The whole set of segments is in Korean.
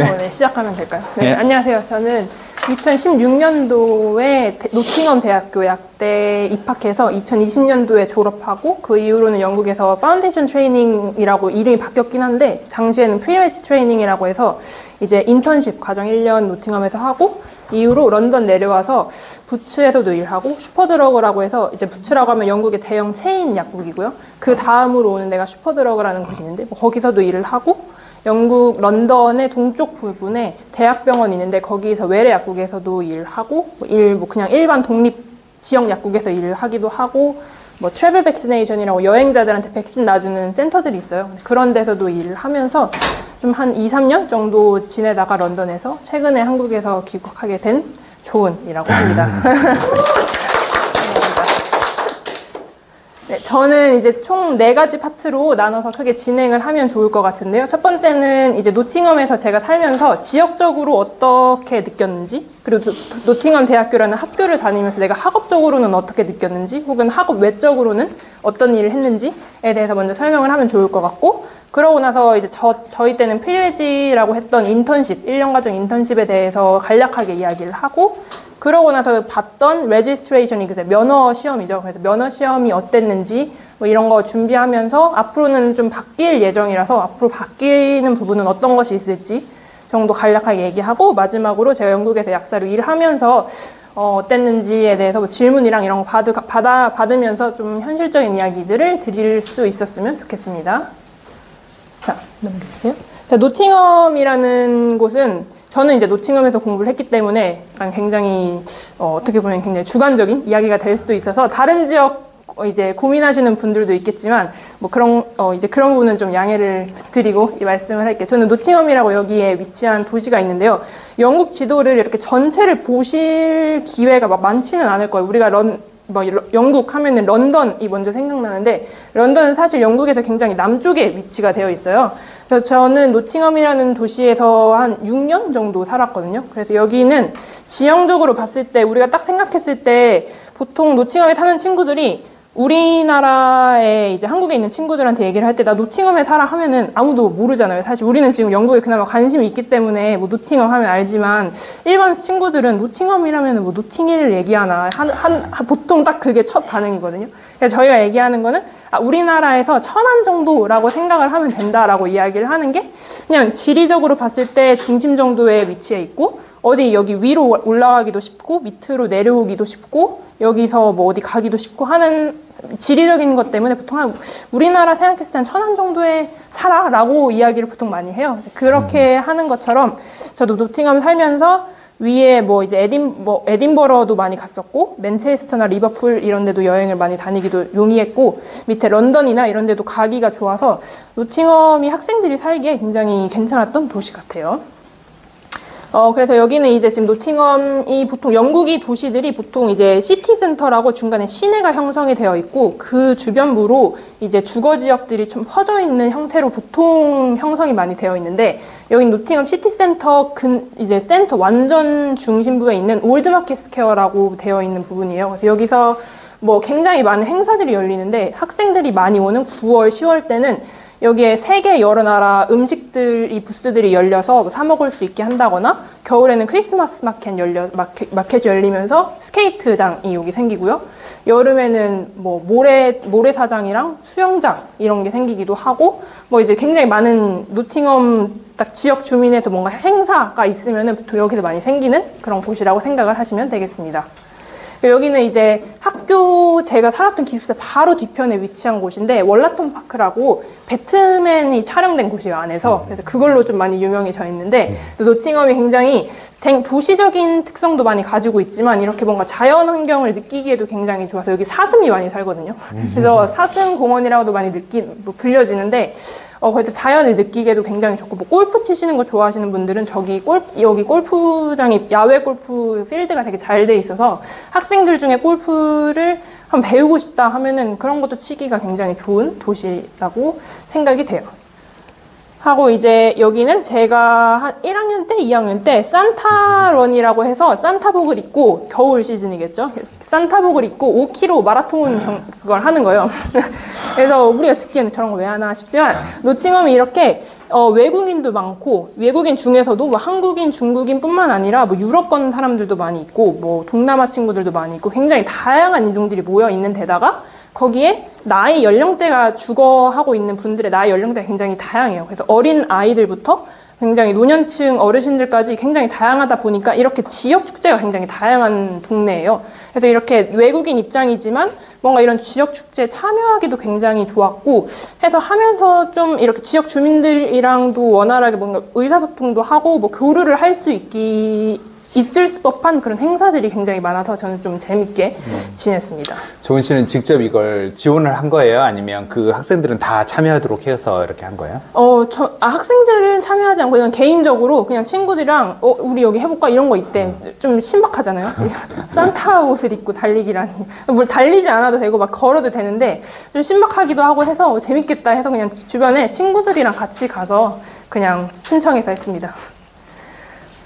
네, 시작하면 될까요? 네, 안녕하세요. 저는 2016년도에 노팅엄 대학교 약대에 입학해서 2020년도에 졸업하고 그 이후로는 영국에서 파운데이션 트레이닝이라고 이름이 바뀌었긴 한데 당시에는 프리웨지 트레이닝이라고 해서 이제 인턴십 과정 1년 노팅엄에서 하고 이후로 런던 내려와서 부츠에서도 일하고 슈퍼드러그라고 해서 이제 부츠라고 하면 영국의 대형 체인 약국이고요. 그 다음으로 오는 데가 슈퍼드러그라는 곳이 있는데 뭐 거기서도 일을 하고 영국 런던의 동쪽 부분에 대학병원이 있는데 거기서 외래 약국에서도 일하고 뭐 그냥 일반 독립 지역 약국에서 일을 하기도 하고 뭐 트래블 백시네이션이라고 여행자들한테 백신 놔주는 센터들이 있어요. 그런 데서도 일을 하면서 좀 한 2, 3년 정도 지내다가 런던에서 최근에 한국에서 귀국하게 된 조은이라고 합니다. 네, 저는 이제 총 4가지 파트로 나눠서 크게 진행을 하면 좋을 것 같은데요. 첫 번째는 이제 노팅엄에서 제가 살면서 지역적으로 어떻게 느꼈는지, 그리고 노팅엄 대학교라는 학교를 다니면서 내가 학업적으로는 어떻게 느꼈는지, 혹은 학업 외적으로는 어떤 일을 했는지에 대해서 먼저 설명을 하면 좋을 것 같고, 그러고 나서 이제 저희 때는 프리웨지라고 했던 인턴십, 1년 과정 인턴십에 대해서 간략하게 이야기를 하고, 그러고 나서 봤던 레지스트레이션이 면허 시험이죠. 그래서 면허 시험이 어땠는지 뭐 이런 거 준비하면서 앞으로는 좀 바뀔 예정이라서 앞으로 바뀌는 부분은 어떤 것이 있을지 정도 간략하게 얘기하고 마지막으로 제가 영국에서 약사로 일하면서 어땠는지에 대해서 뭐 질문이랑 이런 거 받으면서 좀 현실적인 이야기들을 드릴 수 있었으면 좋겠습니다. 자, 넘겨주세요. 자, 노팅엄이라는 곳은 저는 이제 노팅엄에서 공부를 했기 때문에 굉장히 어떻게 보면 굉장히 주관적인 이야기가 될 수도 있어서 다른 지역 이제 고민하시는 분들도 있겠지만 뭐 그런 이제 그런 부분은 좀 양해를 드리고 이 말씀을 할게요. 저는 노팅엄이라고 여기에 위치한 도시가 있는데요. 영국 지도를 이렇게 전체를 보실 기회가 막 많지는 않을 거예요. 우리가 영국 하면은 런던이 먼저 생각나는데 런던은 사실 영국에서 굉장히 남쪽에 위치가 되어 있어요. 그래서 저는 노팅엄이라는 도시에서 한 6년 정도 살았거든요. 그래서 여기는 지형적으로 봤을 때 우리가 딱 생각했을 때 보통 노팅엄에 사는 친구들이 우리나라에 이제 한국에 있는 친구들한테 얘기를 할 때 나 노팅엄에 살아 하면은 아무도 모르잖아요. 사실 우리는 지금 영국에 그나마 관심이 있기 때문에 뭐 노팅엄 하면 알지만 일반 친구들은 노팅엄이라면은 뭐 노팅힐을 얘기하나 보통 딱 그게 첫 반응이거든요. 그래서 저희가 얘기하는 거는 우리나라에서 천안 정도라고 생각을 하면 된다라고 이야기를 하는 게 그냥 지리적으로 봤을 때 중심 정도의 위치에 있고 어디 여기 위로 올라가기도 쉽고 밑으로 내려오기도 쉽고 여기서 뭐 어디 가기도 쉽고 하는 지리적인 것 때문에 보통 우리나라 생각했을 땐 천안 정도에 살아 라고 이야기를 보통 많이 해요. 그렇게 하는 것처럼 저도 노팅엄 살면서 위에 뭐 이제 에딘버러도 많이 갔었고 맨체스터나 리버풀 이런 데도 여행을 많이 다니기도 용이했고 밑에 런던이나 이런 데도 가기가 좋아서 노팅엄이 학생들이 살기에 굉장히 괜찮았던 도시 같아요. 그래서 여기는 이제 지금 노팅엄이 보통 영국이 도시들이 보통 이제 시티센터라고 중간에 시내가 형성이 되어 있고 그 주변부로 이제 주거 지역들이 좀 퍼져 있는 형태로 보통 형성이 많이 되어 있는데 여기 노팅엄 시티센터 이제 센터 완전 중심부에 있는 올드마켓 스퀘어라고 되어 있는 부분이에요. 그래서 여기서 뭐 굉장히 많은 행사들이 열리는데 학생들이 많이 오는 9월, 10월 때는 여기에 세계 여러 나라 음식들이 부스들이 열려서 사 먹을 수 있게 한다거나 겨울에는 크리스마스 마켓이 열리면서 스케이트장이 여기 생기고요. 여름에는 뭐 모래사장이랑 수영장 이런 게 생기기도 하고 뭐 이제 굉장히 많은 노팅엄 딱 지역 주민에서 뭔가 행사가 있으면은 보통 여기서 많이 생기는 그런 곳이라고 생각을 하시면 되겠습니다. 여기는 이제 제가 살았던 기숙사 바로 뒤편에 위치한 곳인데 월라톤 파크라고 배트맨이 촬영된 곳이에요, 안에서. 그래서 그걸로 좀 많이 유명해져 있는데 또 노팅엄이 굉장히 도시적인 특성도 많이 가지고 있지만 이렇게 뭔가 자연 환경을 느끼기에도 굉장히 좋아서 여기 사슴이 많이 살거든요. 그래서 사슴 공원이라고도 많이 불려지는데 그래도 자연을 느끼기에도 굉장히 좋고 뭐 골프 치시는 거 좋아하시는 분들은 여기 골프장이 야외 골프 필드가 되게 잘 돼 있어서 학생들 중에 골프를 한번 배우고 싶다 하면은 그런 것도 치기가 굉장히 좋은 도시라고 생각이 돼요. 하고 이제 여기는 제가 한 1학년 때, 2학년 때 산타런이라고 해서 산타복을 입고, 겨울 시즌이겠죠? 산타복을 입고 5km 마라톤 그걸 하는 거예요. 그래서 우리가 듣기에는 저런 거 왜 하나 싶지만 노팅엄이 이렇게 외국인도 많고, 외국인 중에서도 뭐 한국인, 중국인 뿐만 아니라 뭐 유럽권 사람들도 많이 있고, 뭐 동남아 친구들도 많이 있고, 굉장히 다양한 인종들이 모여 있는 데다가 거기에 나이 연령대가 주거하고 있는 분들의 나이 연령대가 굉장히 다양해요. 그래서 어린 아이들부터 굉장히 노년층 어르신들까지 굉장히 다양하다 보니까 이렇게 지역 축제가 굉장히 다양한 동네예요. 그래서 이렇게 외국인 입장이지만 뭔가 이런 지역 축제에 참여하기도 굉장히 좋았고 해서 하면서 좀 이렇게 지역 주민들이랑도 원활하게 뭔가 의사소통도 하고 뭐 교류를 할 수 있을 법한 그런 행사들이 굉장히 많아서 저는 좀 재밌게 지냈습니다. 조은 씨는 직접 이걸 지원을 한 거예요? 아니면 그 학생들은 다 참여하도록 해서 이렇게 한 거예요? 학생들은 참여하지 않고 그냥 개인적으로 그냥 친구들이랑 우리 여기 해볼까 이런 거 있대. 좀 신박하잖아요. 산타 옷을 입고 달리기라니. 뭘 달리지 않아도 되고 막 걸어도 되는데 좀 신박하기도 하고 해서 재밌겠다 해서 그냥 주변에 친구들이랑 같이 가서 그냥 신청해서 했습니다.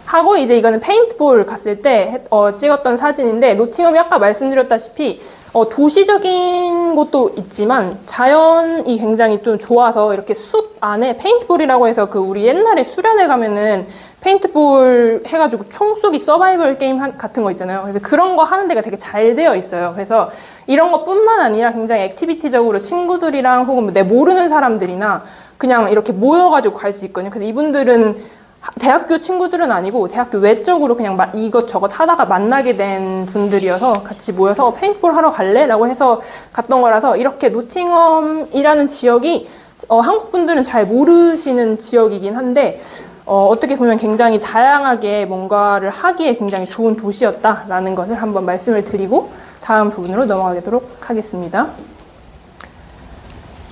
하고 이제 이거는 페인트볼 갔을 때 찍었던 사진인데 노팅엄이 아까 말씀드렸다시피 도시적인 것도 있지만 자연이 굉장히 좀 좋아서 이렇게 숲 안에 페인트볼이라고 해서 그 우리 옛날에 수련회 가면은 페인트볼 해가지고 총 쏘기 서바이벌 게임 같은 거 있잖아요. 그래서 그런 거 하는 데가 되게 잘 되어 있어요. 그래서 이런 것뿐만 아니라 굉장히 액티비티적으로 친구들이랑 혹은 내 모르는 사람들이나 그냥 이렇게 모여가지고 갈 수 있거든요. 그래서 이분들은 대학교 친구들은 아니고 대학교 외적으로 그냥 이것저것 하다가 만나게 된 분들이어서 같이 모여서 페인트볼 하러 갈래? 라고 해서 갔던 거라서 이렇게 노팅엄이라는 지역이 한국 분들은 잘 모르시는 지역이긴 한데 어떻게 보면 굉장히 다양하게 뭔가를 하기에 굉장히 좋은 도시였다라는 것을 한번 말씀을 드리고 다음 부분으로 넘어가도록 하겠습니다.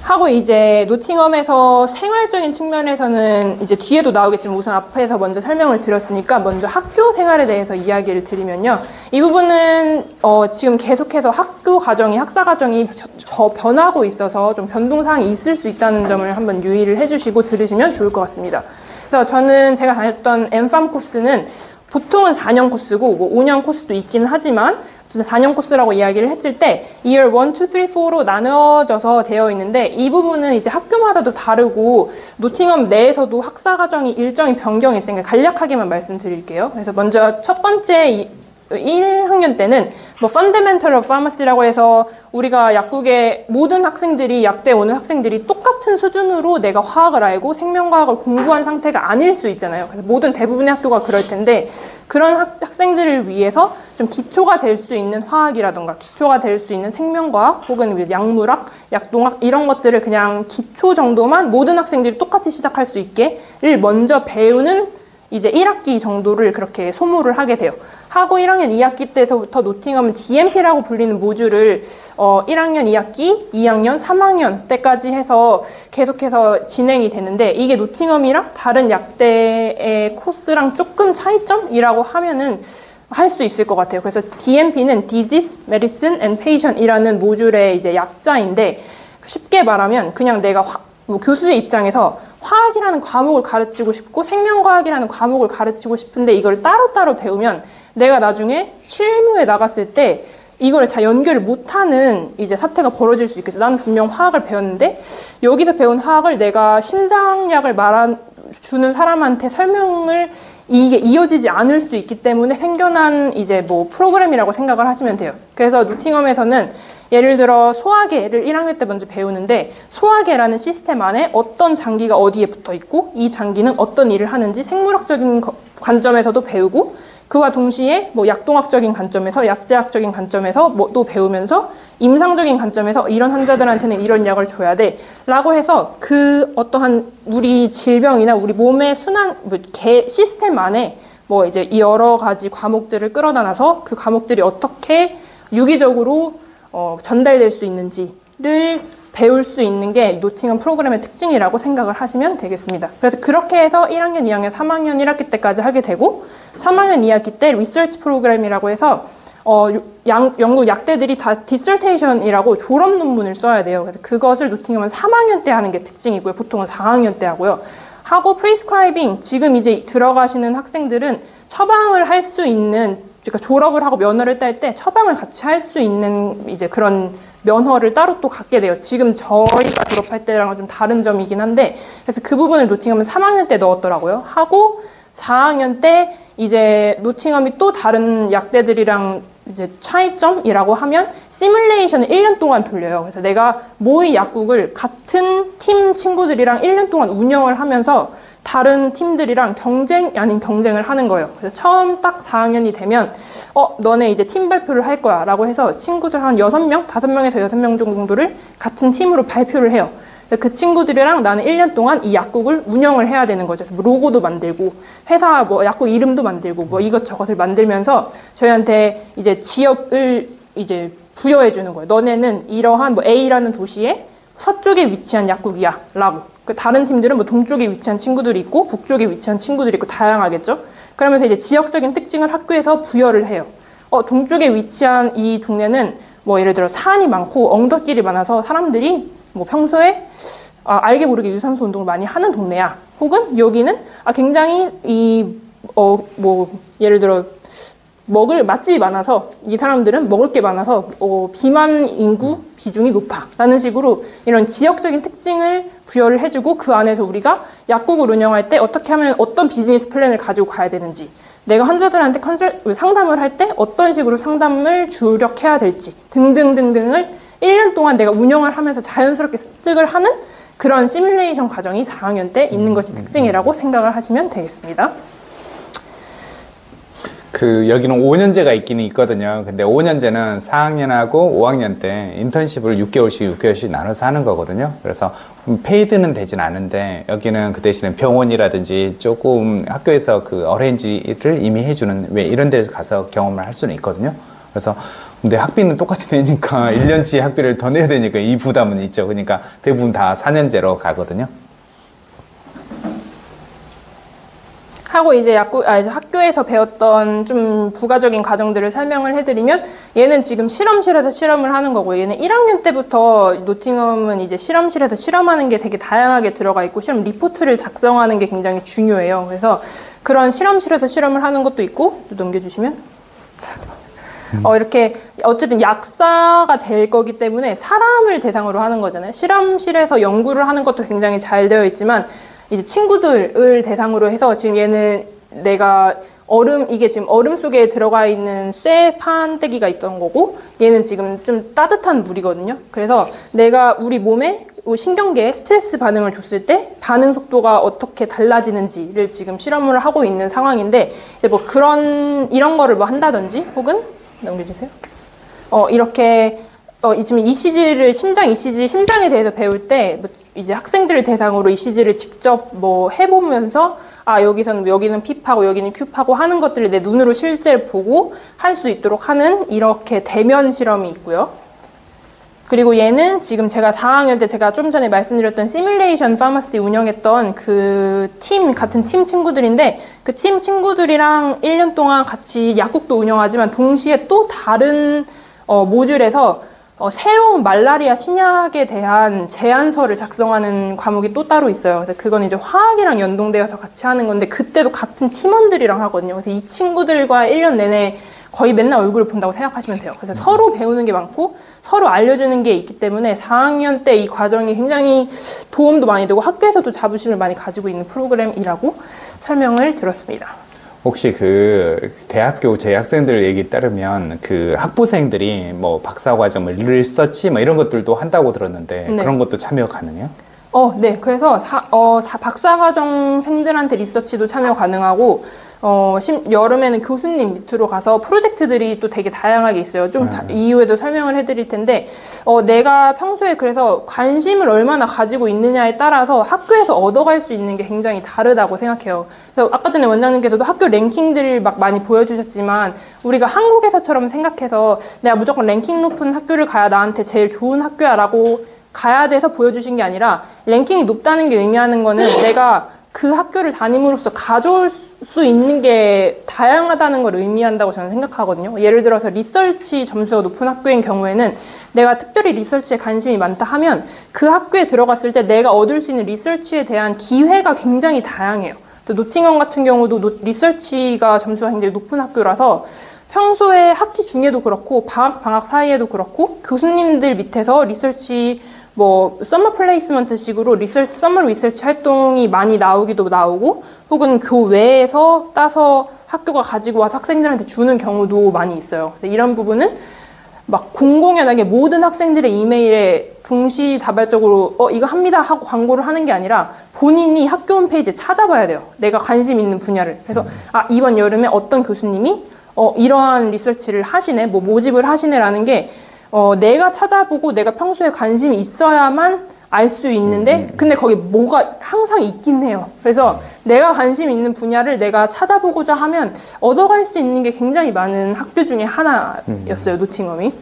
하고 이제 노팅엄에서 생활적인 측면에서는 이제 뒤에도 나오겠지만 우선 앞에서 먼저 설명을 드렸으니까 먼저 학교 생활에 대해서 이야기를 드리면요. 이 부분은 지금 계속해서 학교 과정이 학사 과정이 변하고 있어서 좀 변동사항이 있을 수 있다는 점을 한번 유의를 해주시고 들으시면 좋을 것 같습니다. 그래서 제가 다녔던 엠팜 코스는 보통은 4년 코스고 뭐 5년 코스도 있긴 하지만 4년 코스라고 이야기를 했을 때 Year 1, 2, 3, 4로 나눠져서 되어 있는데 이 부분은 이제 학교마다도 다르고 노팅엄 내에서도 학사 과정이 일정이 변경이 있으니까 간략하게만 말씀드릴게요. 그래서 먼저 첫 번째 1학년 때는 뭐 Fundamental of Pharmacy라고 해서 우리가 약국의 모든 학생들이 약대 오는 학생들이 똑같은 수준으로 내가 화학을 알고 생명과학을 공부한 상태가 아닐 수 있잖아요. 그래서 대부분의 학교가 그럴 텐데 그런 학생들을 위해서 좀 기초가 될 수 있는 화학이라던가 기초가 될 수 있는 생명과학 혹은 약물학, 약동학 이런 것들을 그냥 기초 정도만 모든 학생들이 똑같이 시작할 수 있게를 먼저 배우는 이제 1학기 정도를 그렇게 소모를 하게 돼요. 하고 1학년 2학기 때서부터 노팅엄은 DMP라고 불리는 모듈을 1학년 2학기, 2학년, 3학년 때까지 해서 계속해서 진행이 되는데 이게 노팅엄이랑 다른 약대의 코스랑 조금 차이점이라고 하면은 할 수 있을 것 같아요. 그래서 DMP는 Disease, Medicine and Patient이라는 모듈의 이제 약자인데 쉽게 말하면 그냥 내가 뭐 교수의 입장에서 화학이라는 과목을 가르치고 싶고 생명과학이라는 과목을 가르치고 싶은데 이걸 따로따로 배우면 내가 나중에 실무에 나갔을 때 이거를 잘 연결을 못하는 이제 사태가 벌어질 수 있겠죠. 나는 분명 화학을 배웠는데 여기서 배운 화학을 내가 심장약을 주는 사람한테 설명을 이게 이어지지 않을 수 있기 때문에 생겨난 이제 뭐 프로그램이라고 생각을 하시면 돼요. 그래서 노팅엄에서는 예를 들어 소화계를 1학년 때 먼저 배우는데 소화계라는 시스템 안에 어떤 장기가 어디에 붙어 있고 이 장기는 어떤 일을 하는지 생물학적인 관점에서도 배우고 그와 동시에 뭐 약동학적인 관점에서 약제학적인 관점에서 뭐 또 배우면서 임상적인 관점에서 이런 환자들한테는 이런 약을 줘야 돼 라고 해서 그 어떠한 우리 질병이나 우리 몸의 순환 시스템 안에 뭐 이제 여러 가지 과목들을 끌어다놔서 그 과목들이 어떻게 유기적으로 전달될 수 있는지를 배울 수 있는 게 노팅엄 프로그램의 특징이라고 생각을 하시면 되겠습니다. 그래서 그렇게 해서 1학년, 2학년, 3학년 1학기 때까지 하게 되고 3학년 2학기 때 리서치 프로그램이라고 해서 영국 약대들이 다 디서테이션이라고 졸업 논문을 써야 돼요. 그래서 그것을 노팅엄은 3학년 때 하는 게 특징이고요. 보통은 4학년 때 하고요. 하고 프리스크라이빙 지금 이제 들어가시는 학생들은 처방을 할 수 있는, 그러니까 졸업을 하고 면허를 딸 때 처방을 같이 할 수 있는 이제 그런 면허를 따로 또 갖게 돼요. 지금 저희가 졸업할 때랑은 좀 다른 점이긴 한데, 그래서 그 부분을 노팅엄은 3학년 때 넣었더라고요. 하고 4학년 때 이제 노팅엄이 또 다른 약대들이랑 이제 차이점이라고 하면 시뮬레이션을 1년 동안 돌려요. 그래서 내가 모의 약국을 같은 팀 친구들이랑 1년 동안 운영을 하면서 다른 팀들이랑 경쟁 아닌 경쟁을 하는 거예요. 그래서 처음 딱 4학년이 되면 너네 이제 팀 발표를 할 거야 라고 해서 친구들 한 6명, 5명에서 6명 정도를 같은 팀으로 발표를 해요. 그 친구들이랑 나는 1년 동안 이 약국을 운영을 해야 되는 거죠. 로고도 만들고 회사 뭐 약국 이름도 만들고 뭐 이것저것을 만들면서 저희한테 이제 지역을 이제 부여해 주는 거예요. 너네는 이러한 뭐 A라는 도시에 서쪽에 위치한 약국이야 라고. 다른 팀들은 뭐 동쪽에 위치한 친구들이 있고 북쪽에 위치한 친구들이 있고 다양하겠죠. 그러면서 이제 지역적인 특징을 학교에서 부여를 해요. 동쪽에 위치한 이 동네는 뭐 예를 들어 산이 많고 언덕길이 많아서 사람들이 뭐 평소에 알게 모르게 유산소 운동을 많이 하는 동네야. 혹은 여기는 굉장히 뭐 예를 들어 먹을 맛집이 많아서 이 사람들은 먹을 게 많아서 비만 인구 비중이 높아 라는 식으로 이런 지역적인 특징을 부여를 해주고, 그 안에서 우리가 약국을 운영할 때 어떻게 하면 어떤 비즈니스 플랜을 가지고 가야 되는지, 내가 환자들한테 상담을 할 때 어떤 식으로 상담을 주력해야 될지 등등등등을 1년 동안 내가 운영을 하면서 자연스럽게 습득을 하는 그런 시뮬레이션 과정이 4학년 때 있는 것이 특징이라고 생각을 하시면 되겠습니다. 여기는 5년제가 있기는 있거든요. 근데 5년제는 4학년하고 5학년 때 인턴십을 6개월씩 나눠서 하는 거거든요. 그래서 페이드는 되진 않은데, 여기는 그 대신에 병원이라든지 조금 학교에서 그 어레인지를 이미 해주는 왜 이런 데서 가서 경험을 할 수는 있거든요. 그래서 근데 학비는 똑같이 내니까 1년치 학비를 더 내야 되니까 이 부담은 있죠. 그러니까 대부분 다 4년제로 가거든요. 하고 이제 학교에서 배웠던 좀 부가적인 과정들을 설명을 해드리면, 얘는 지금 실험실에서 실험을 하는 거고, 얘는 1학년 때부터 노팅엄은 이제 실험실에서 실험하는 게 되게 다양하게 들어가 있고, 실험 리포트를 작성하는 게 굉장히 중요해요. 그래서 그런 실험실에서 실험을 하는 것도 있고, 또 넘겨주시면 이렇게 어쨌든 약사가 될 거기 때문에 사람을 대상으로 하는 거잖아요. 실험실에서 연구를 하는 것도 굉장히 잘 되어 있지만, 이제 친구들을 대상으로 해서 지금 얘는 내가 이게 지금 얼음 속에 들어가 있는 쇠 판때기가 있던 거고, 얘는 지금 좀 따뜻한 물이거든요. 그래서 내가 우리 몸에 신경계에 스트레스 반응을 줬을 때 반응 속도가 어떻게 달라지는지를 지금 실험을 하고 있는 상황인데, 이제 뭐 이런 거를 뭐 한다든지, 혹은 넘겨주세요. 이렇게 지금 ECG를 심장에 대해서 배울 때 이제 학생들을 대상으로 ECG를 직접 뭐 해보면서 여기는 핍하고 여기는 큐하고 하는 것들을 내 눈으로 실제 보고 할 수 있도록 하는 이렇게 대면 실험이 있고요. 그리고 얘는 지금 제가 4학년 때 제가 좀 전에 말씀드렸던 시뮬레이션 파마시 운영했던 같은 팀 친구들인데, 그 팀 친구들이랑 1년 동안 같이 약국도 운영하지만 동시에 또 다른 모듈에서 새로운 말라리아 신약에 대한 제안서를 작성하는 과목이 또 따로 있어요. 그래서 그건 이제 화학이랑 연동되어서 같이 하는 건데, 그때도 같은 팀원들이랑 하거든요. 그래서 이 친구들과 1년 내내 거의 맨날 얼굴을 본다고 생각하시면 돼요. 그래서 서로 배우는 게 많고 서로 알려주는 게 있기 때문에 4학년 때 이 과정이 굉장히 도움도 많이 되고 학교에서도 자부심을 많이 가지고 있는 프로그램이라고 설명을 들었습니다. 혹시 대학교 재학생들 얘기 따르면 학부생들이 뭐 박사과정, 리서치 이런 것들도 한다고 들었는데, 네. 그런 것도 참여 가능해요? 네. 그래서 박사과정생들한테 리서치도 참여 가능하고, 여름에는 교수님 밑으로 가서 프로젝트들이 또 되게 다양하게 있어요. 좀 이후에도 설명을 해드릴 텐데, 내가 평소에 그래서 관심을 얼마나 가지고 있느냐에 따라서 학교에서 얻어갈 수 있는 게 굉장히 다르다고 생각해요. 그래서 아까 전에 원장님께서도 학교 랭킹들을 막 많이 보여주셨지만, 우리가 한국에서처럼 생각해서 내가 무조건 랭킹 높은 학교를 가야 나한테 제일 좋은 학교야 라고 가야 돼서 보여주신 게 아니라, 랭킹이 높다는 게 의미하는 거는 내가 그 학교를 다님으로써 가져올 수 있는 게 다양하다는 걸 의미한다고 저는 생각하거든요. 예를 들어서 리서치 점수가 높은 학교인 경우에는 내가 특별히 리서치에 관심이 많다 하면 그 학교에 들어갔을 때 내가 얻을 수 있는 리서치에 대한 기회가 굉장히 다양해요. 노팅엄 같은 경우도 리서치가 점수가 굉장히 높은 학교라서 평소에 학기 중에도 그렇고 방학 사이에도 그렇고 교수님들 밑에서 리서치 뭐 서머 플레이스먼트 식으로 서머 리서치 활동이 많이 나오기도 나오고 혹은 교외에서 따서 학교가 가지고 와서 학생들한테 주는 경우도 많이 있어요. 이런 부분은 막 공공연하게 모든 학생들의 이메일에 동시다발적으로 이거 합니다 하고 광고를 하는 게 아니라 본인이 학교 홈페이지에 찾아봐야 돼요. 내가 관심 있는 분야를. 그래서 이번 여름에 어떤 교수님이 이러한 리서치를 하시네, 뭐 모집을 하시네라는 게 내가 찾아보고 내가 평소에 관심이 있어야만 알 수 있는데 근데 거기 뭐가 항상 있긴 해요. 그래서 내가 관심 있는 분야를 내가 찾아보고자 하면 얻어갈 수 있는 게 굉장히 많은 학교 중에 하나였어요. 노팅엄이.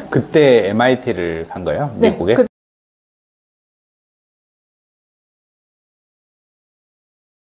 그때 MIT를 간 거예요? 미국에? 네,